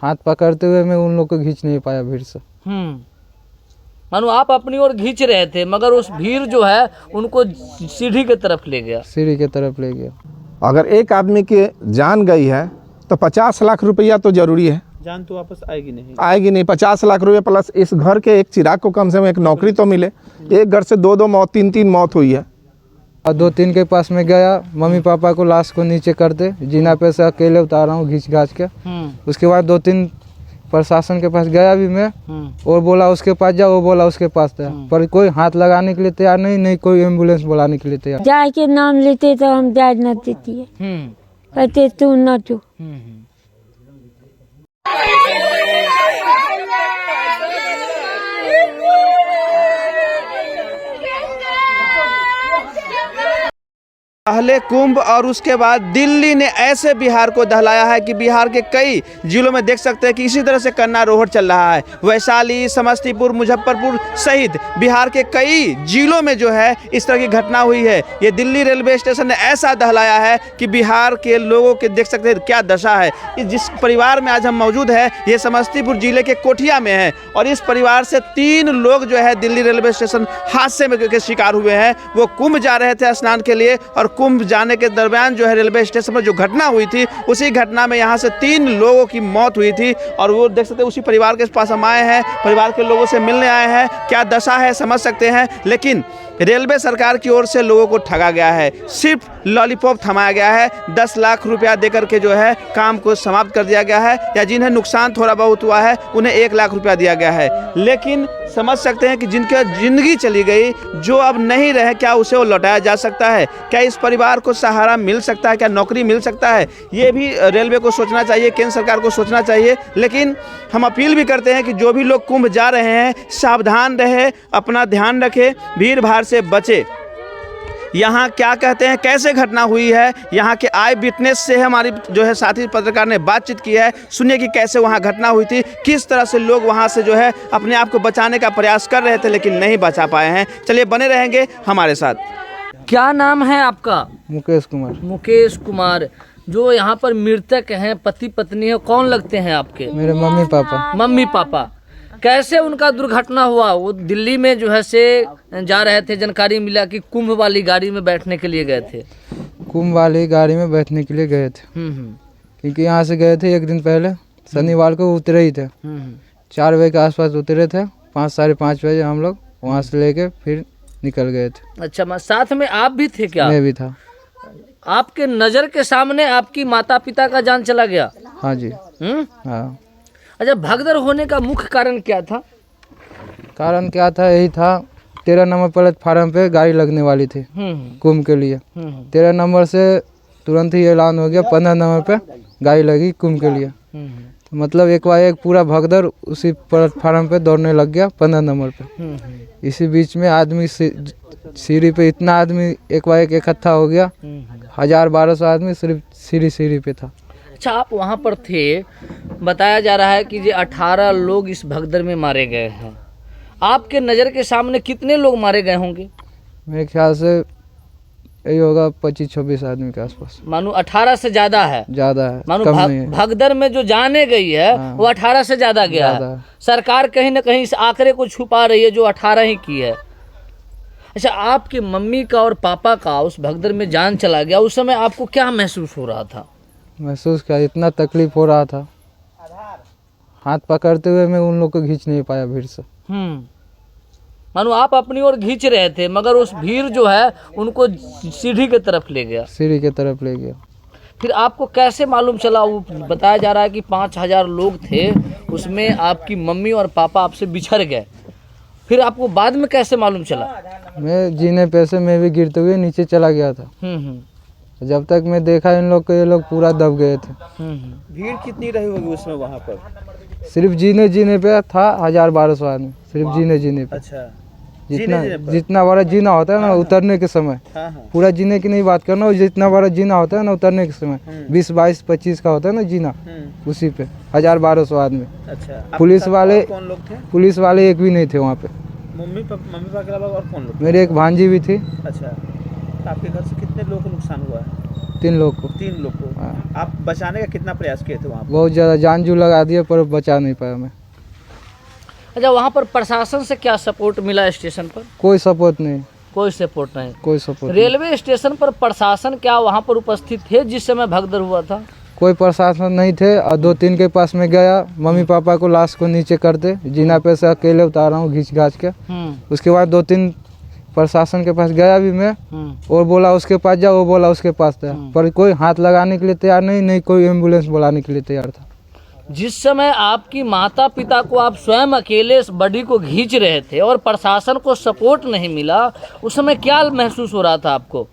हाथ पकड़ते हुए मैं उन लोग को खींच नहीं पाया भीड़ से। मानो आप अपनी ओर खींच रहे थे मगर उस भीड़ जो है उनको सीढ़ी की तरफ ले गया। सीढ़ी की तरफ ले गया। अगर एक आदमी की जान गई है तो 50 लाख रुपया तो जरूरी है। जान तो वापस आएगी नहीं 50 लाख रुपये प्लस इस घर के एक चिराग को कम से कम एक नौकरी तो मिले। एक घर से दो मौत, तीन मौत हुई है। और 2-3 के पास में गया, मम्मी पापा को लाश को नीचे करते, जीना पे से अकेले उतारा हूँ घींच घाच के। उसके बाद 2-3 प्रशासन के पास गया भी मैं, और बोला उसके पास जाओ, वो बोला उसके पास था, पर कोई हाथ लगाने के लिए तैयार नहीं कोई एम्बुलेंस बुलाने के लिए तैयार। जाए के नाम लेते तो हम जा न देती है, कहते तू न तू। पहले कुंभ और उसके बाद दिल्ली ने ऐसे बिहार को दहलाया है कि बिहार के कई जिलों में देख सकते हैं कि इसी तरह से कन्ना रोहट चल रहा है। वैशाली, समस्तीपुर, मुजफ्फरपुर सहित बिहार के कई जिलों में जो है इस तरह की घटना हुई है। ये दिल्ली रेलवे स्टेशन ने ऐसा दहलाया है कि बिहार के लोगों के देख सकते हैं क्या दशा है। जिस परिवार में आज हम मौजूद है ये समस्तीपुर जिले के कोठिया में है, और इस परिवार से 3 लोग जो है दिल्ली रेलवे स्टेशन हादसे में के शिकार हुए हैं। वो कुंभ जा रहे थे स्नान के लिए, और कुंभ जाने के दरमियान जो है रेलवे स्टेशन पर जो घटना हुई थी उसी घटना में यहाँ से 3 लोगों की मौत हुई थी। और वो देख सकते हैं उसी परिवार के पास हम आए हैं, परिवार के लोगों से मिलने आए हैं, क्या दशा है समझ सकते हैं। लेकिन रेलवे सरकार की ओर से लोगों को ठगा गया है, सिर्फ लॉलीपॉप थमाया गया है, 10 लाख रुपया देकर के जो है काम को समाप्त कर दिया गया है, या जिन्हें नुकसान थोड़ा बहुत हुआ है उन्हें 1 लाख रुपया दिया गया है। लेकिन समझ सकते हैं कि जिनकी जिंदगी चली गई, जो अब नहीं रहे, क्या उसे वो लौटाया जा सकता है? क्या इस परिवार को सहारा मिल सकता है? क्या नौकरी मिल सकता है? ये भी रेलवे को सोचना चाहिए, केंद्र सरकार को सोचना चाहिए। लेकिन हम अपील भी करते हैं कि जो भी लोग कुंभ जा रहे हैं सावधान रहे, अपना ध्यान रखें, भीड़ भाड़ से बचे। यहाँ क्या कहते हैं, कैसे घटना हुई है, यहाँ के आई विटनेस से हमारी जो है साथी पत्रकार ने बातचीत की है। सुनिए कि कैसे वहाँ घटना हुई थी, किस तरह से लोग वहाँ से जो है अपने आप को बचाने का प्रयास कर रहे थे लेकिन नहीं बचा पाए हैं। चलिए बने रहेंगे हमारे साथ। क्या नाम है आपका? मुकेश कुमार। मुकेश कुमार। जो यहाँ पर मृतक हैं, पति पत्नी है, कौन लगते हैं आपके? मेरे मम्मी पापा। Mummy papa. कैसे उनका दुर्घटना हुआ? वो दिल्ली में जो है से जा रहे थे, जानकारी मिला कि कुंभ वाली गाड़ी में बैठने के लिए गए थे। कुंभ वाली गाड़ी में बैठने के लिए गए थे, क्योंकि यहाँ से गए थे 1 दिन पहले, शनिवार को उतरे ही थे। 4 बजे के आसपास उतरे थे, 5 साढ़े 5 बजे हम लोग वहाँ से लेके फिर निकल गए थे। अच्छा, साथ में आप भी थे क्या? मैं भी था। आपके नज़र के सामने आपकी माता पिता का जान चला गया? हाँ जी। हाँ। अच्छा, भगदड़ होने का मुख्य कारण क्या था? कारण क्या था, यही था 13 नंबर प्लेटफार्म पे गाड़ी लगने वाली थी कुंभ के लिए। 13 नंबर से तुरंत ही ऐलान हो गया 15 नंबर पे गाड़ी लगी कुंभ के लिए। तो मतलब एक पूरा भगदड़ उसी प्लेटफार्म पे दौड़ने लग गया 15 नंबर पे। इसी बीच में आदमी सीढ़ी पे इतना आदमी एक इकट्ठा हो गया, 1000-1200 आदमी सिर्फ सीढ़ी पे था। अच्छा, आप वहाँ पर थे, बताया जा रहा है कि ये 18 लोग इस भगदड़ में मारे गए हैं। आपके नज़र के सामने कितने लोग मारे गए होंगे? मेरे ख्याल से यही होगा 25-26 आदमी के आसपास। मानो 18 से ज़्यादा है। ज़्यादा है, मानो कम नहीं है। भगदड़ में जो जाने गई है वो 18 से ज़्यादा गया है। सरकार कहीं ना कहीं इस आंकड़े को छुपा रही है जो 18 ही की है। अच्छा, आपकी मम्मी का और पापा का उस भगदड़ में जान चला गया, उस समय आपको क्या महसूस हो रहा था? महसूस क्या, इतना तकलीफ हो रहा था, हाथ पकड़ते हुए मैं उन लोग को खींच नहीं पाया भीड़ से। मानो आप अपनी ओर खींच रहे थे मगर उस भीड़ जो है उनको सीढ़ी की तरफ ले गया। सीढ़ी की तरफ ले गया। फिर आपको कैसे मालूम चला? वो बताया जा रहा है कि 5000 लोग थे, उसमें आपकी मम्मी और पापा आपसे बिछड़ गए। फिर आपको बाद में कैसे मालूम चला? मैं जीने पे से मैं भी गिरते हुए नीचे चला गया था। जब तक मैं देखा इन लोग को, ये लोग पूरा दब गए थे। भीड़ कितनी रही होगी उसमें वहाँ पर? सिर्फ जीने पे था 1000-1200 आदमी, सिर्फ जीने पे। अच्छा, जितना बड़ा जीना होता है ना उतरने के समय, पूरा जीने की नहीं बात करना, जितना बड़ा जीना होता है ना उतरने के समय 20, 22, 25 का होता है ना जीना, उसी पे 1000-1200 आदमी। अच्छा, पुलिस वाले कौन लोग थे? पुलिस वाले एक भी नहीं थे वहाँ पे। मम्मी पापा के अलावा और कौन लोग? मेरी एक भांजी भी थी। अच्छा, आपके घर से कितने लोगों को नुकसान हुआ है? 3 लोग को। 3 लोग को। हाँ। आप बचाने का कितना प्रयास किए थे वहाँ पर? बहुत ज़्यादा जान जू लगा दिया पर बचा नहीं पाया मैं। अच्छा, वहाँ पर प्रशासन से क्या सपोर्ट मिला स्टेशन पर? कोई सपोर्ट नहीं, कोई सपोर्ट नहीं। कोई सपोर्ट नहीं। रेलवे स्टेशन पर प्रशासन क्या वहाँ पर उपस्थित थे जिस समय भगदड़ हुआ था? कोई प्रशासन नहीं थे और 2-3 के पास में गया, मम्मी पापा को लाश को नीचे करते, जीना पे से अकेले उतारा हूँ घींच घाच के। उसके बाद 2-3 प्रशासन के पास गया भी मैं, और बोला उसके पास जाओ, वो बोला उसके पास था, पर कोई हाथ लगाने के लिए तैयार नहीं, नहीं कोई एम्बुलेंस बुलाने के लिए तैयार था। जिस समय आपकी माता पिता को आप स्वयं अकेले इस बॉडी को खींच रहे थे और प्रशासन को सपोर्ट नहीं मिला, उस समय क्या महसूस हो रहा था आपको?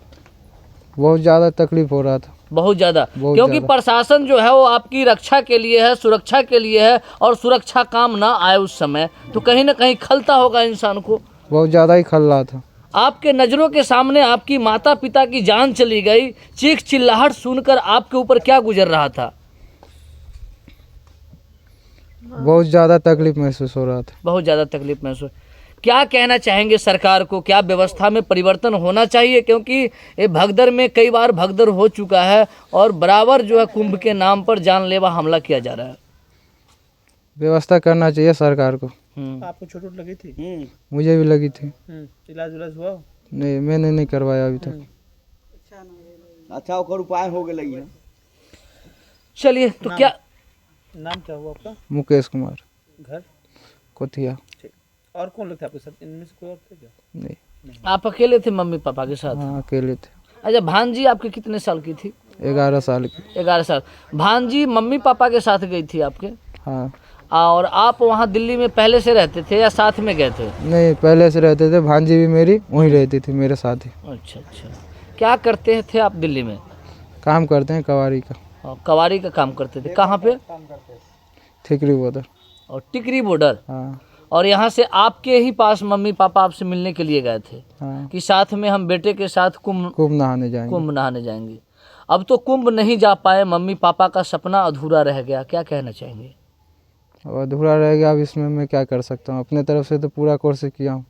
बहुत ज़्यादा तकलीफ हो रहा था, बहुत ज़्यादा, बहुत क्योंकि ज़्यादा। प्रशासन जो है वो आपकी रक्षा के लिए है, सुरक्षा के लिए है, और सुरक्षा काम ना आए उस समय तो कहीं ना कहीं खलता होगा इंसान को। बहुत ज़्यादा ही खल रहा था। आपके नज़रों के सामने आपकी माता पिता की जान चली गई, चीख चिल्लाहट सुनकर आपके ऊपर क्या गुजर रहा था? बहुत ज़्यादा तकलीफ महसूस हो रहा था। बहुत ज़्यादा तकलीफ महसूस। क्या कहना चाहेंगे सरकार को, क्या व्यवस्था में परिवर्तन होना चाहिए? क्योंकि ये भगदड़ में कई बार भगदड़ हो चुका है और बराबर जो है कुंभ के नाम पर जानलेवा हमला किया जा रहा है। व्यवस्था करना चाहिए सरकार को। आपको चोट लगी थी? मुझे भी लगी थी। इलाज उलाज हुआ? नहीं, मैंने नहीं करवाया अभी तक। अच्छा ओकर उपाय हो गई है। चलिए, तो क्या नाम क्या हुआ आपका? मुकेश कुमार, घर? कोथिया। और कौन लोग थे आपके साथ? इनमें से कोई और थे क्या? नहीं, आप अकेले थे मम्मी पापा के साथ? हाँ अकेले थे। अच्छा, भांजी आपके कितने साल की थी? 11 साल की। 11 साल। भांजी मम्मी पापा के साथ गई थी आपके? हाँ। और आप वहाँ दिल्ली में पहले से रहते थे या साथ में गए थे? नहीं, पहले से रहते थे, भांजी भी मेरी वहीं रहती थी मेरे साथ ही। अच्छा अच्छा। क्या करते थे आप दिल्ली में? काम करते हैं कवारी का। कवारी का काम करते थे। कहाँ पे? ठिकरी बॉर्डर। और टिकरी बॉर्डर। हाँ और यहाँ से आपके ही पास मम्मी पापा आपसे मिलने के लिए गए थे हाँ। कि साथ में हम बेटे के साथ कुंभ नहाने जाएंगे। कुंभ नहाने जाएंगे। अब तो कुंभ नहीं जा पाए, मम्मी पापा का सपना अधूरा रह गया, क्या कहना चाहेंगे? अब अधूरा रह गया, अब इसमें मैं क्या कर सकता हूँ? अपने तरफ से तो पूरा कोशिश किया हूँ।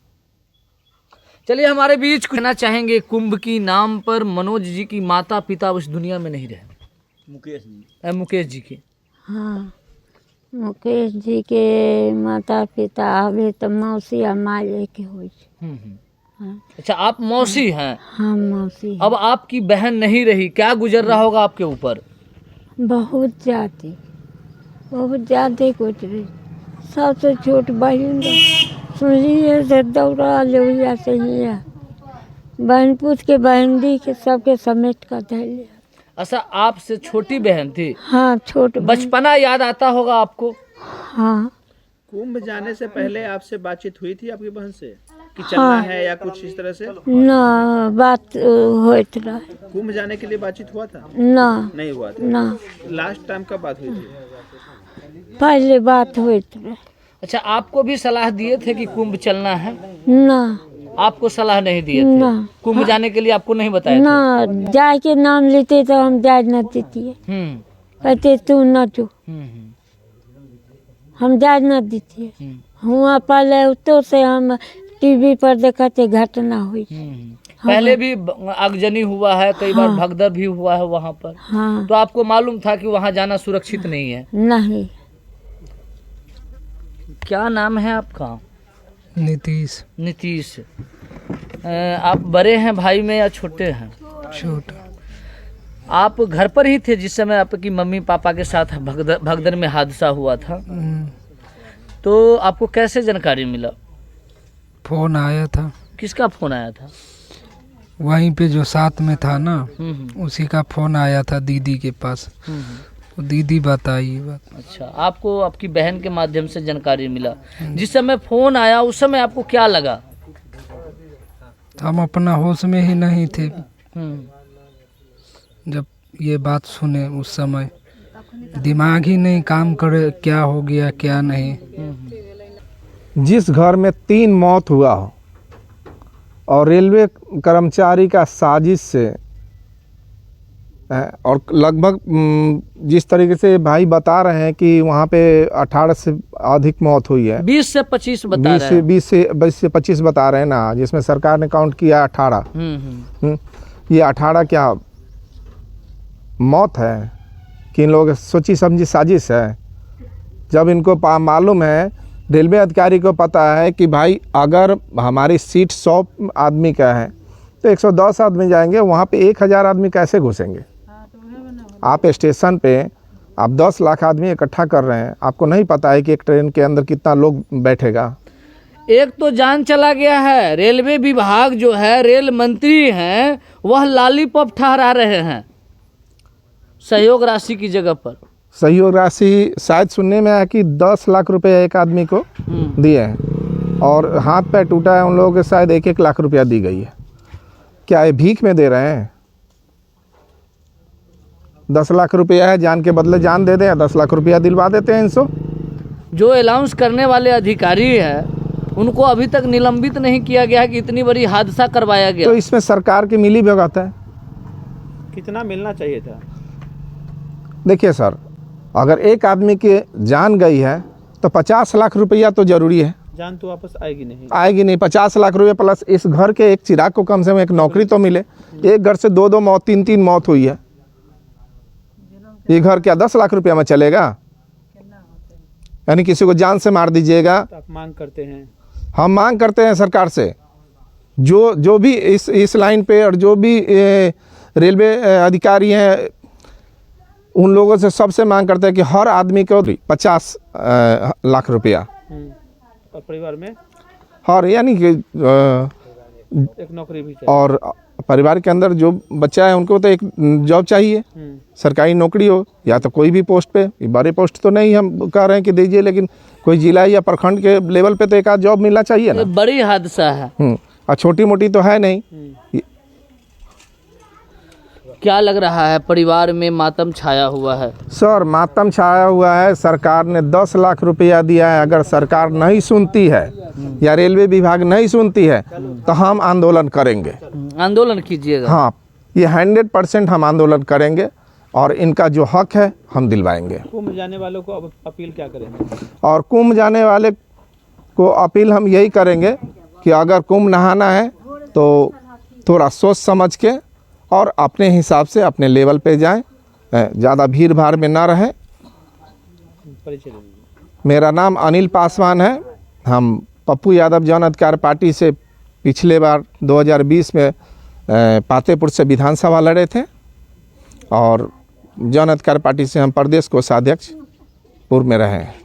चलिए, हमारे बीच कहना चाहेंगे कुंभ की नाम पर मनोज जी की माता पिता उस दुनिया में नहीं रहे। मुकेश जी के। हाँ, मुकेश जी के माता पिता अभी तो मौसी और माँ लेके हुई। हाँ। अच्छा, आप मौसी हैं? हाँ मौसी। अब आपकी बहन नहीं रही, क्या गुजर रहा होगा आपके ऊपर? बहुत ज्यादा गुजरी। सबसे छोट बहन सुनिए से दौड़ा लोहिया से ही है। बहन पूछ के बहन दी के सबके समेट कर धैल। अच्छा, आपसे छोटी बहन थी? हाँ, छोट बचपना याद आता होगा आपको? हाँ। कुंभ जाने से पहले आपसे बातचीत हुई थी आपकी बहन से कि चलना है या कुछ इस तरह से? ना बात होत रहा। कुंभ जाने के लिए बातचीत हुआ था? ना, नहीं हुआ था। ना, लास्ट टाइम कब बात हुई थी? पहले बात होत रहा। अच्छा, आपको भी सलाह दिए थे कि कुंभ चलना है? ना, आपको सलाह नहीं दिए थे? ना। कुंभ जाने के लिए आपको नहीं बताया ना, जाए के नाम लेते तो हम जाए न देती। थे? कहते तू न जो हम जाए न देती। हुआ पहले तो से हम टीवी पर देखते घटना हुई। पहले भी आगजनी हुआ है, कई बार भगदड़ भी हुआ है वहाँ पर। हाँ। तो आपको मालूम था कि वहाँ जाना सुरक्षित नहीं है? नहीं। क्या नाम है आपका? नीतीश। नीतीश। आप बड़े हैं भाई में या छोटे हैं? छोटा। आप घर पर ही थे जिस समय आपकी मम्मी पापा के साथ भगदड़ में हादसा हुआ था? तो आपको कैसे जानकारी मिला? फोन आया था। किसका फोन आया था? वहीं पे जो साथ में था ना, उसी का फोन आया था दीदी के पास। तो दीदी बताई बात। अच्छा, आपको आपकी बहन के माध्यम से जानकारी मिला। जिस समय फोन आया उस समय आपको क्या लगा? हम अपना होश में ही नहीं थे जब ये बात सुने। उस समय दिमाग ही नहीं काम करे, क्या हो गया क्या नहीं। जिस घर में 3 मौत हुआ हो और रेलवे कर्मचारी का साजिश से और लगभग जिस तरीके से भाई बता रहे हैं कि वहाँ पे 18 से अधिक मौत हुई है। 20 से 25 बता रहे हैं। 20 से 25 बता रहे हैं ना, जिसमें सरकार ने काउंट किया 18। ये 18 क्या मौत है कि इन लोगों की सोची समझी साजिश है। जब इनको मालूम है, रेलवे अधिकारी को पता है कि भाई अगर हमारी सीट 100 आदमी का है तो 110 आदमी जाएंगे, वहाँ पे 1000 आदमी कैसे घुसेंगे। आप स्टेशन पे आप 10 लाख आदमी इकट्ठा कर रहे हैं, आपको नहीं पता है कि एक ट्रेन के अंदर कितना लोग बैठेगा। एक तो जान चला गया है, रेलवे विभाग जो है, रेल मंत्री हैं, वह लॉलीपॉप ठहरा रहे हैं सहयोग राशि की जगह पर। सहयोग राशि शायद सुनने में आया कि 10 लाख रुपए एक आदमी को दिए हैं और हाथ पैर टूटा है उन लोगों के, शायद 1-1 लाख रुपया दी गई है। क्या ये भीख में दे रहे हैं? 10 लाख रुपया है, जान के बदले जान दे दें, 10 लाख रुपया दिलवा देते हैं इनसे। जो अनाउंस करने वाले अधिकारी हैं उनको अभी तक निलंबित नहीं किया गया है कि इतनी बड़ी हादसा करवाया गया। तो इसमें सरकार की मिली भगत है। कितना मिलना चाहिए था? देखिए सर, अगर एक आदमी की जान गई है तो 50 लाख रुपया तो जरूरी है। जान तो वापस आएगी नहीं। 50 लाख रुपये प्लस इस घर के एक चिराग को कम से कम एक नौकरी तो मिले। एक घर से 2-2 मौत, 3-3 मौत हुई है। ये घर क्या 10 लाख रुपया में चलेगा? यानी किसी को जान से मार दीजिएगा। तो आप मांग करते हैं? हम मांग करते हैं सरकार से, जो भी इस लाइन पे और जो भी रेलवे अधिकारी हैं, उन लोगों से सबसे मांग करते हैं कि हर आदमी को 50 लाख रुपया और परिवार में हर, यानी कि एक नौकरी भी चाहिए। और परिवार के अंदर जो बच्चा है उनको तो एक जॉब चाहिए, सरकारी नौकरी हो या तो कोई भी पोस्ट पे। बड़े पोस्ट तो नहीं हम कह रहे हैं कि दीजिए, लेकिन कोई जिला या प्रखंड के लेवल पे तो एक आध जॉब मिलना चाहिए ना। बड़ी हादसा है। और छोटी मोटी तो है नहीं। क्या लग रहा है, परिवार में मातम छाया हुआ है? सर मातम छाया हुआ है। सरकार ने 10 लाख रुपया दिया है। अगर सरकार नहीं सुनती है या रेलवे विभाग नहीं सुनती है तो हम आंदोलन करेंगे। आंदोलन कीजिएगा? हाँ, ये 100% हम आंदोलन करेंगे और इनका जो हक है हम दिलवाएंगे। कुंभ जाने वालों को अब अपील क्या करेंगे? और कुंभ जाने वाले को अपील हम यही करेंगे कि अगर कुंभ नहाना है तो थोड़ा सोच समझ के और अपने हिसाब से अपने लेवल पे जाएं, ज़्यादा भीड़ भाड़ में ना रहें। परिचय दीजिए। मेरा नाम अनिल पासवान है। हम पप्पू यादव जन अधिकार पार्टी से पिछले बार 2020 में पातेपुर से विधानसभा लड़े थे और जन अधिकार पार्टी से हम प्रदेश कोषाध्यक्ष पूर्व में रहे हैं।